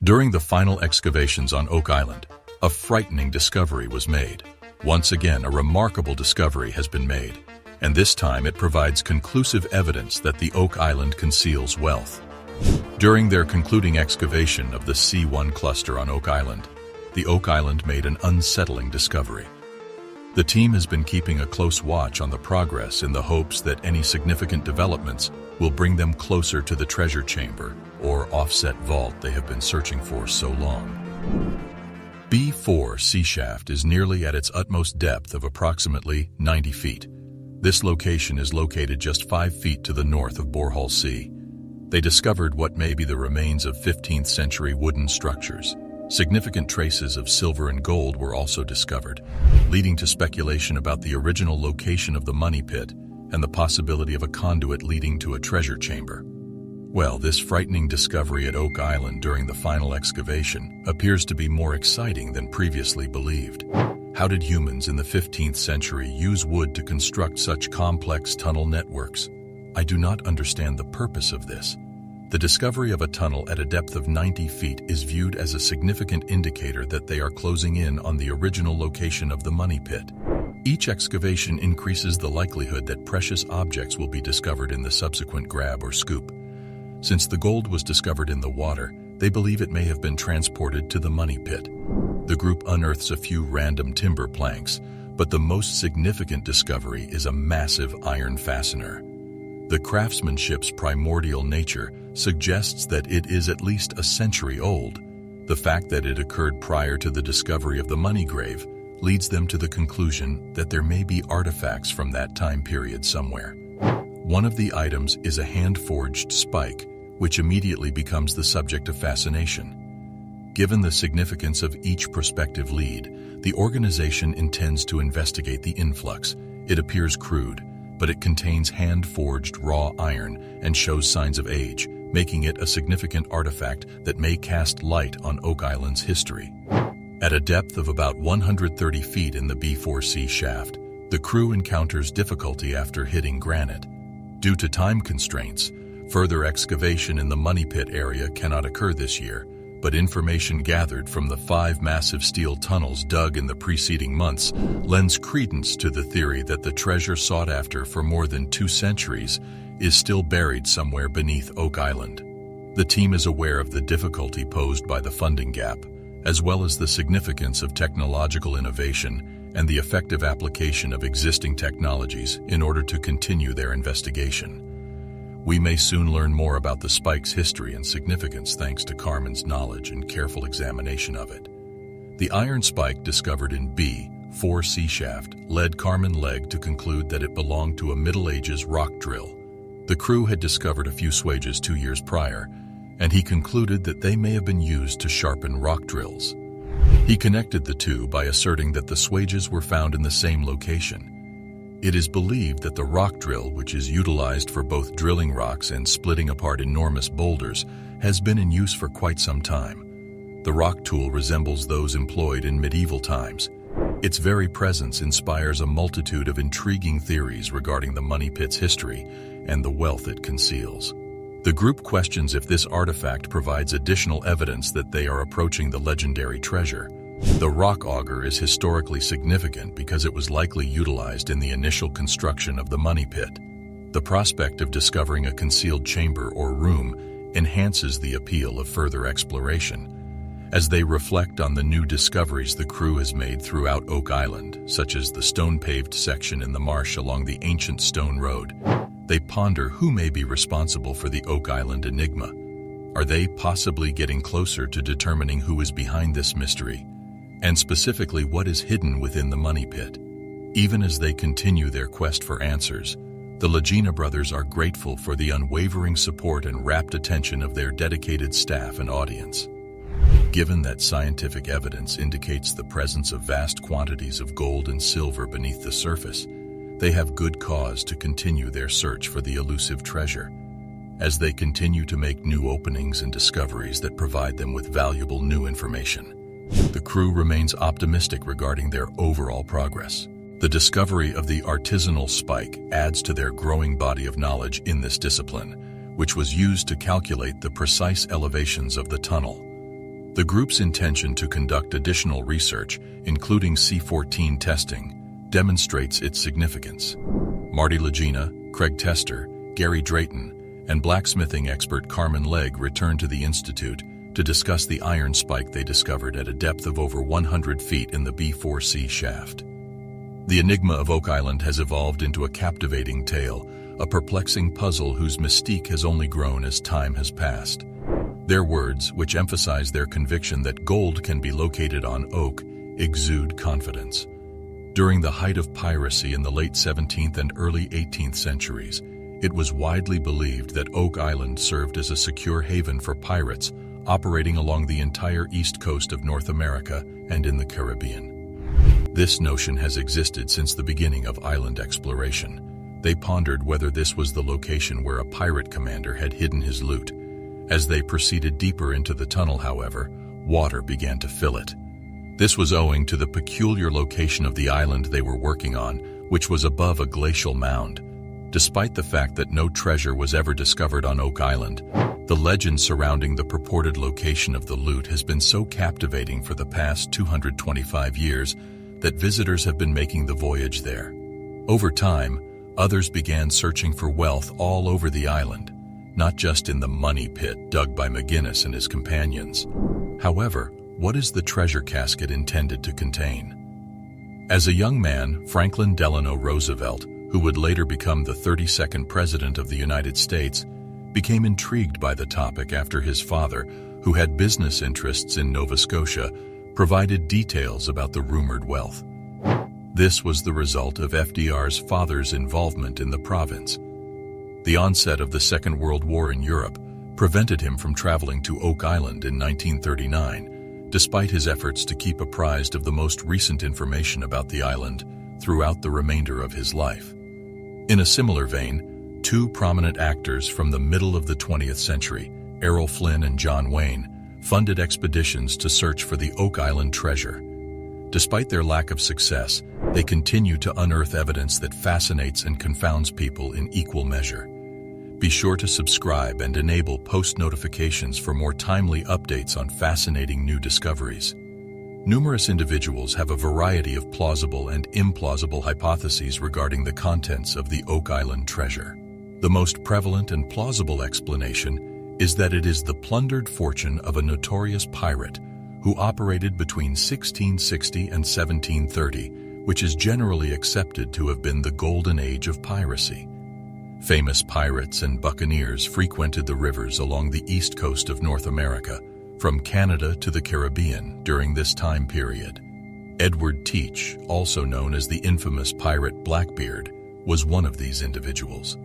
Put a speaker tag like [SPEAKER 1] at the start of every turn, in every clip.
[SPEAKER 1] During the final excavations on Oak Island, a frightening discovery was made. Once again, a remarkable discovery has been made, and this time it provides conclusive evidence that the Oak Island conceals wealth. During their concluding excavation of the C1 cluster on Oak Island, the Oak Island made an unsettling discovery. The team has been keeping a close watch on the progress in the hopes that any significant developments will bring them closer to the treasure chamber or offset vault they have been searching for so long. B4 sea shaft is nearly at its utmost depth of approximately 90 feet. This location is located just 5 feet to the north of Borehole C. They discovered what may be the remains of 15th century wooden structures. Significant traces of silver and gold were also discovered, leading to speculation about the original location of the money pit and the possibility of a conduit leading to a treasure chamber. Well, this frightening discovery at Oak Island during the final excavation appears to be more exciting than previously believed. How did humans in the 15th century use wood to construct such complex tunnel networks? I do not understand the purpose of this. The discovery of a tunnel at a depth of 90 feet is viewed as a significant indicator that they are closing in on the original location of the money pit. Each excavation increases the likelihood that precious objects will be discovered in the subsequent grab or scoop. Since the gold was discovered in the water, they believe it may have been transported to the money pit. The group unearths a few random timber planks, but the most significant discovery is a massive iron fastener. The craftsmanship's primordial nature suggests that it is at least a century old. The fact that it occurred prior to the discovery of the money grave leads them to the conclusion that there may be artifacts from that time period somewhere. One of the items is a hand-forged spike, which immediately becomes the subject of fascination. Given the significance of each prospective lead, the organization intends to investigate the influx. It appears crude, but it contains hand-forged raw iron and shows signs of age, making it a significant artifact that may cast light on Oak Island's history. At a depth of about 130 feet in the B4C shaft, the crew encounters difficulty after hitting granite. Due to time constraints, further excavation in the money pit area cannot occur this year, but information gathered from the 5 massive steel tunnels dug in the preceding months lends credence to the theory that the treasure sought after for more than 2 centuries is still buried somewhere beneath Oak Island. The team is aware of the difficulty posed by the funding gap, as well as the significance of technological innovation and the effective application of existing technologies in order to continue their investigation. We may soon learn more about the spike's history and significance thanks to Carmen's knowledge and careful examination of it. The iron spike discovered in B4C shaft led Carmen Legg to conclude that it belonged to a Middle Ages rock drill. The crew had discovered a few swages 2 years prior, and he concluded that they may have been used to sharpen rock drills. He connected the two by asserting that the swages were found in the same location. It is believed that the rock drill, which is utilized for both drilling rocks and splitting apart enormous boulders, has been in use for quite some time. The rock tool resembles those employed in medieval times. Its very presence inspires a multitude of intriguing theories regarding the money pit's history and the wealth it conceals. The group questions if this artifact provides additional evidence that they are approaching the legendary treasure. The rock auger is historically significant because it was likely utilized in the initial construction of the money pit. The prospect of discovering a concealed chamber or room enhances the appeal of further exploration. As they reflect on the new discoveries the crew has made throughout Oak Island, such as the stone-paved section in the marsh along the ancient stone road, they ponder who may be responsible for the Oak Island enigma. Are they possibly getting closer to determining who is behind this mystery? And specifically what is hidden within the money pit? Even as they continue their quest for answers, the Lagena brothers are grateful for the unwavering support and rapt attention of their dedicated staff and audience. Given that scientific evidence indicates the presence of vast quantities of gold and silver beneath the surface, they have good cause to continue their search for the elusive treasure. As they continue to make new openings and discoveries that provide them with valuable new information, the crew remains optimistic regarding their overall progress. The discovery of the artisanal spike adds to their growing body of knowledge in this discipline, which was used to calculate the precise elevations of the tunnel. The group's intention to conduct additional research, including C-14 testing, demonstrates its significance. Marty Lagena, Craig Tester, Gary Drayton, and blacksmithing expert Carmen Legg returned to the Institute to discuss the iron spike they discovered at a depth of over 100 feet in the B4C shaft. The enigma of Oak Island has evolved into a captivating tale, a perplexing puzzle whose mystique has only grown as time has passed. Their words, which emphasize their conviction that gold can be located on oak, exude confidence. During the height of piracy in the late 17th and early 18th centuries, it was widely believed that Oak Island served as a secure haven for pirates operating along the entire east coast of North America and in the Caribbean. This notion has existed since the beginning of island exploration. They pondered whether this was the location where a pirate commander had hidden his loot. As they proceeded deeper into the tunnel, however, water began to fill it. This was owing to the peculiar location of the island they were working on, which was above a glacial mound. Despite the fact that no treasure was ever discovered on Oak Island, the legend surrounding the purported location of the loot has been so captivating for the past 225 years that visitors have been making the voyage there. Over time, others began searching for wealth all over the island, not just in the money pit dug by McGinnis and his companions. However, what is the treasure casket intended to contain? As a young man, Franklin Delano Roosevelt, who would later become the 32nd President of the United States, became intrigued by the topic after his father, who had business interests in Nova Scotia, provided details about the rumored wealth. This was the result of FDR's father's involvement in the province. The onset of the Second World War in Europe prevented him from traveling to Oak Island in 1939, despite his efforts to keep apprised of the most recent information about the island throughout the remainder of his life. In a similar vein, two prominent actors from the middle of the 20th century, Errol Flynn and John Wayne, funded expeditions to search for the Oak Island treasure. Despite their lack of success, they continue to unearth evidence that fascinates and confounds people in equal measure. Be sure to subscribe and enable post notifications for more timely updates on fascinating new discoveries. Numerous individuals have a variety of plausible and implausible hypotheses regarding the contents of the Oak Island treasure. The most prevalent and plausible explanation is that it is the plundered fortune of a notorious pirate who operated between 1660 and 1730, which is generally accepted to have been the golden age of piracy. Famous pirates and buccaneers frequented the rivers along the east coast of North America, from Canada to the Caribbean during this time period. Edward Teach, also known as the infamous pirate Blackbeard, was one of these individuals.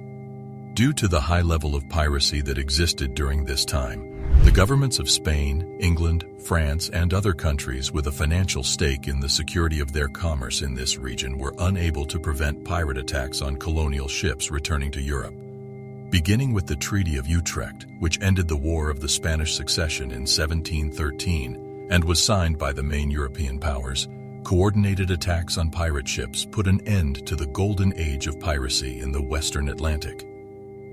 [SPEAKER 1] Due to the high level of piracy that existed during this time, the governments of Spain, England, France, and other countries with a financial stake in the security of their commerce in this region were unable to prevent pirate attacks on colonial ships returning to Europe. Beginning with the Treaty of Utrecht, which ended the War of the Spanish Succession in 1713 and was signed by the main European powers, coordinated attacks on pirate ships put an end to the golden age of piracy in the Western Atlantic.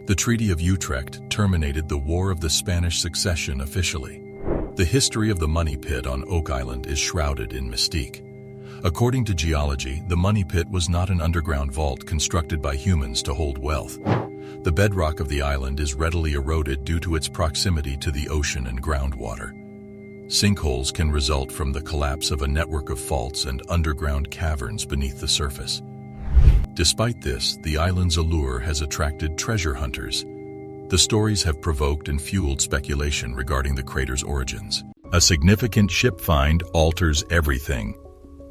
[SPEAKER 1] The Treaty of Utrecht terminated the War of the Spanish Succession officially. The history of the money pit on Oak Island is shrouded in mystique. According to geology, the money pit was not an underground vault constructed by humans to hold wealth. The bedrock of the island is readily eroded due to its proximity to the ocean and groundwater. Sinkholes can result from the collapse of a network of faults and underground caverns beneath the surface. Despite this, the island's allure has attracted treasure hunters. The stories have provoked and fueled speculation regarding the crater's origins. A significant ship find alters everything.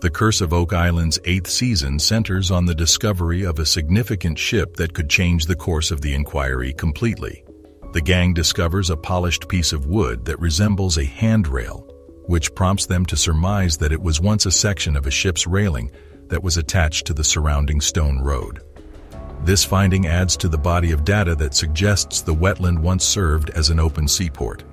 [SPEAKER 1] The Curse of Oak Island's 8th season centers on the discovery of a significant ship that could change the course of the inquiry completely. The gang discovers a polished piece of wood that resembles a handrail, which prompts them to surmise that it was once a section of a ship's railing that was attached to the surrounding stone road. This finding adds to the body of data that suggests the wetland once served as an open seaport.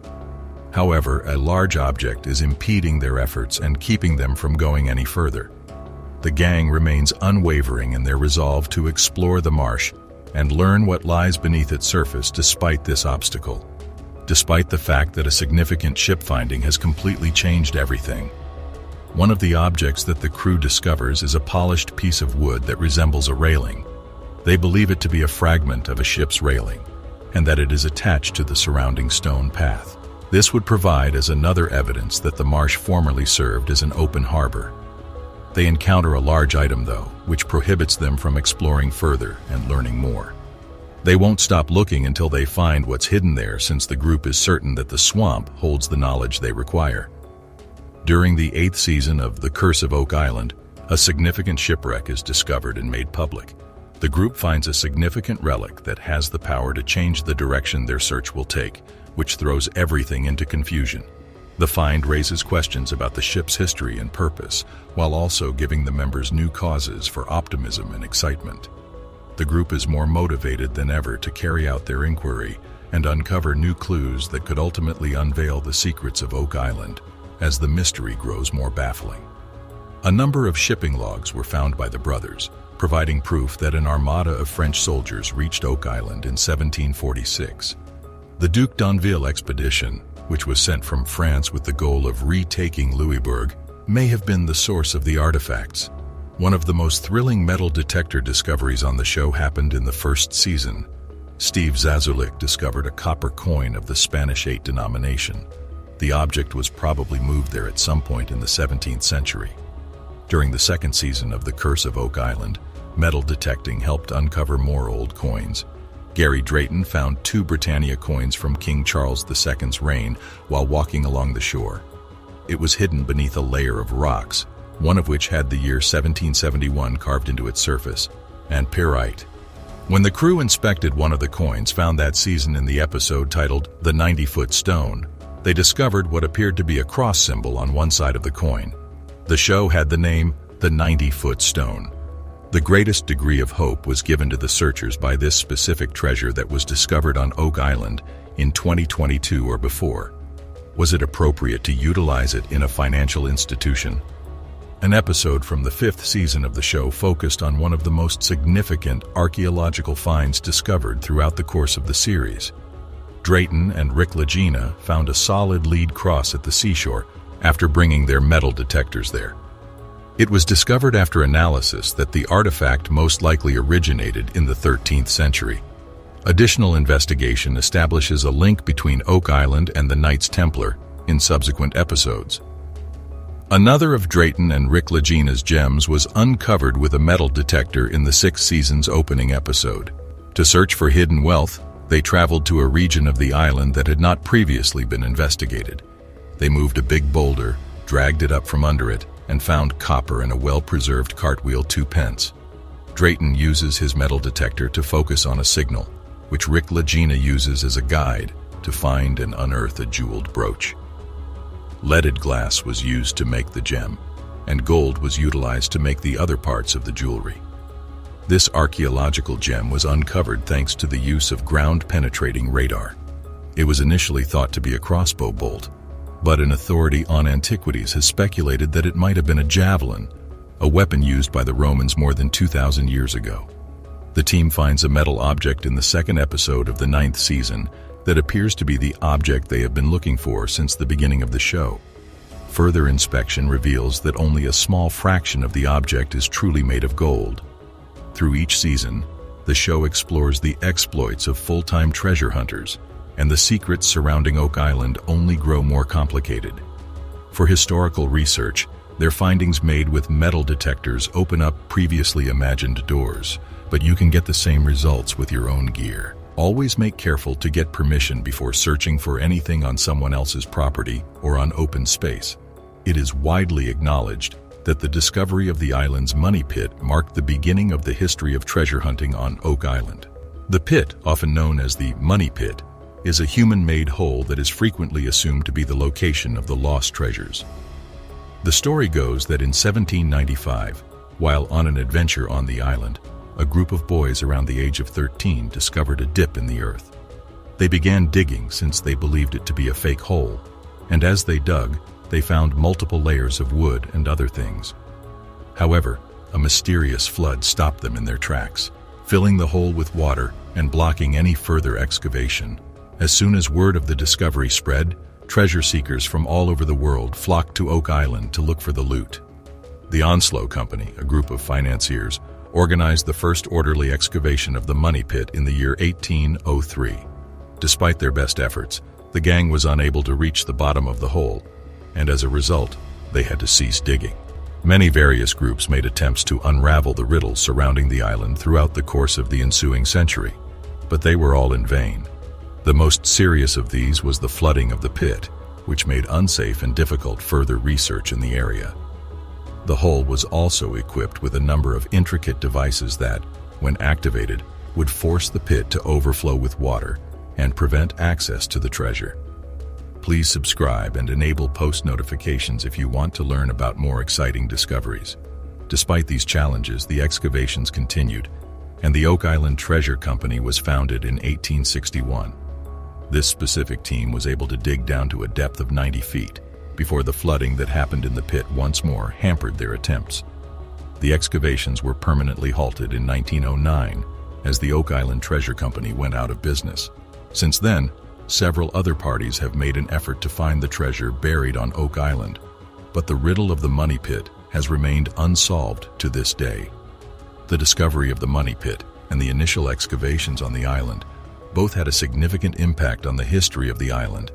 [SPEAKER 1] However, a large object is impeding their efforts and keeping them from going any further. The gang remains unwavering in their resolve to explore the marsh and learn what lies beneath its surface despite this obstacle. despite the fact that a significant ship finding has completely changed everything. One of the objects that the crew discovers is a polished piece of wood that resembles a railing. They believe it to be a fragment of a ship's railing, and that it is attached to the surrounding stone path. This would provide as another evidence that the marsh formerly served as an open harbor. They encounter a large item, though, which prohibits them from exploring further and learning more. They won't stop looking until they find what's hidden there, since the group is certain that the swamp holds the knowledge they require. During the 8th season of The Curse of Oak Island, a significant shipwreck is discovered and made public. The group finds a significant relic that has the power to change the direction their search will take, which throws everything into confusion. The find raises questions about the ship's history and purpose, while also giving the members new causes for optimism and excitement. The group is more motivated than ever to carry out their inquiry and uncover new clues that could ultimately unveil the secrets of Oak Island, as the mystery grows more baffling. A number of shipping logs were found by the brothers, providing proof that an armada of French soldiers reached Oak Island in 1746. The Duc d'Anville expedition, which was sent from France with the goal of retaking Louisbourg, may have been the source of the artifacts. One of the most thrilling metal detector discoveries on the show happened in the 1st season. Steve Zazulik discovered a copper coin of the Spanish 8 denomination. The object was probably moved there at some point in the 17th century. During the 2nd season of The Curse of Oak Island, metal detecting helped uncover more old coins. Gary Drayton found 2 Britannia coins from King Charles II's reign while walking along the shore. It was hidden beneath a layer of rocks, one of which had the year 1771 carved into its surface, and pyrite. When the crew inspected one of the coins found that season in the episode titled The 90-Foot Stone, they discovered what appeared to be a cross symbol on one side of the coin. The show had the name The 90-Foot Stone. The greatest degree of hope was given to the searchers by this specific treasure that was discovered on Oak Island in 2022 or before. Was it appropriate to utilize it in a financial institution? An episode from the 5th season of the show focused on one of the most significant archaeological finds discovered throughout the course of the series. Drayton and Lagena found a solid lead cross at the seashore after bringing their metal detectors there. It was discovered after analysis that the artifact most likely originated in the 13th century. Additional investigation establishes a link between Oak Island and the Knights Templar in subsequent episodes. Another of Drayton and Lagena's gems was uncovered with a metal detector in the 6th season's opening episode. To search for hidden wealth, they traveled to a region of the island that had not previously been investigated. They moved a big boulder, dragged it up from under it, and found copper in a well-preserved cartwheel 2 pence. Drayton uses his metal detector to focus on a signal, which Lagena uses as a guide to find and unearth a jeweled brooch. Leaded glass was used to make the gem, and gold was utilized to make the other parts of the jewelry. This archaeological gem was uncovered thanks to the use of ground-penetrating radar. It was initially thought to be a crossbow bolt, but an authority on antiquities has speculated that it might have been a javelin, a weapon used by the Romans more than 2,000 years ago. The team finds a metal object in the 2nd episode of the 9th season that appears to be the object they have been looking for since the beginning of the show. Further inspection reveals that only a small fraction of the object is truly made of gold. Through each season, the show explores the exploits of full-time treasure hunters, and the secrets surrounding Oak Island only grow more complicated. For historical research, their findings made with metal detectors open up previously imagined doors, but you can get the same results with your own gear. Always make careful to get permission before searching for anything on someone else's property or on open space. It is widely acknowledged that the discovery of the island's money pit marked the beginning of the history of treasure hunting on Oak Island. The pit, often known as the money pit, is a human-made hole that is frequently assumed to be the location of the lost treasures. The story goes that in 1795, while on an adventure on the island, a group of boys around the age of 13 discovered a dip in the earth. They began digging since they believed it to be a fake hole, and as they dug, they found multiple layers of wood and other things. However, a mysterious flood stopped them in their tracks, filling the hole with water and blocking any further excavation. As soon as word of the discovery spread, treasure seekers from all over the world flocked to Oak Island to look for the loot. The Onslow Company, a group of financiers, organized the first orderly excavation of the money pit in the year 1803. Despite their best efforts, the gang was unable to reach the bottom of the hole, and as a result, they had to cease digging. Many various groups made attempts to unravel the riddles surrounding the island throughout the course of the ensuing century, but they were all in vain. The most serious of these was the flooding of the pit, which made unsafe and difficult further research in the area. The hole was also equipped with a number of intricate devices that, when activated, would force the pit to overflow with water and prevent access to the treasure. Please subscribe and enable post notifications if you want to learn about more exciting discoveries. Despite these challenges, the excavations continued, and the Oak Island Treasure Company was founded in 1861. This specific team was able to dig down to a depth of 90 feet before the flooding that happened in the pit once more hampered their attempts. The excavations were permanently halted in 1909 as the Oak Island Treasure Company went out of business. Since then, several other parties have made an effort to find the treasure buried on Oak Island, but the riddle of the money pit has remained unsolved to this day. The discovery of the money pit and the initial excavations on the island both had a significant impact on the history of the island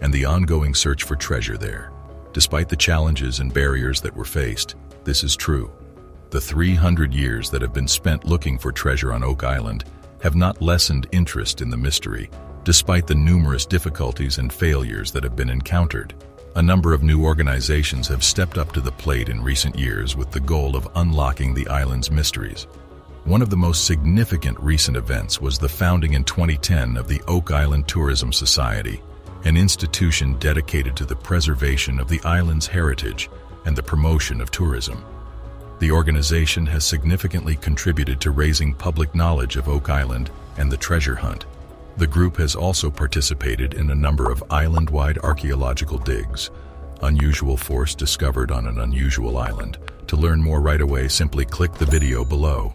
[SPEAKER 1] and the ongoing search for treasure there. Despite the challenges and barriers that were faced, this is true. The 300 years that have been spent looking for treasure on Oak Island have not lessened interest in the mystery, despite the numerous difficulties and failures that have been encountered. A number of new organizations have stepped up to the plate in recent years with the goal of unlocking the island's mysteries. One of the most significant recent events was the founding in 2010 of the Oak Island Tourism Society, an institution dedicated to the preservation of the island's heritage and the promotion of tourism. The organization has significantly contributed to raising public knowledge of Oak Island and the treasure hunt. The group has also participated in a number of island-wide archaeological digs. Unusual force discovered on an unusual island. To learn more right away, simply click the video below.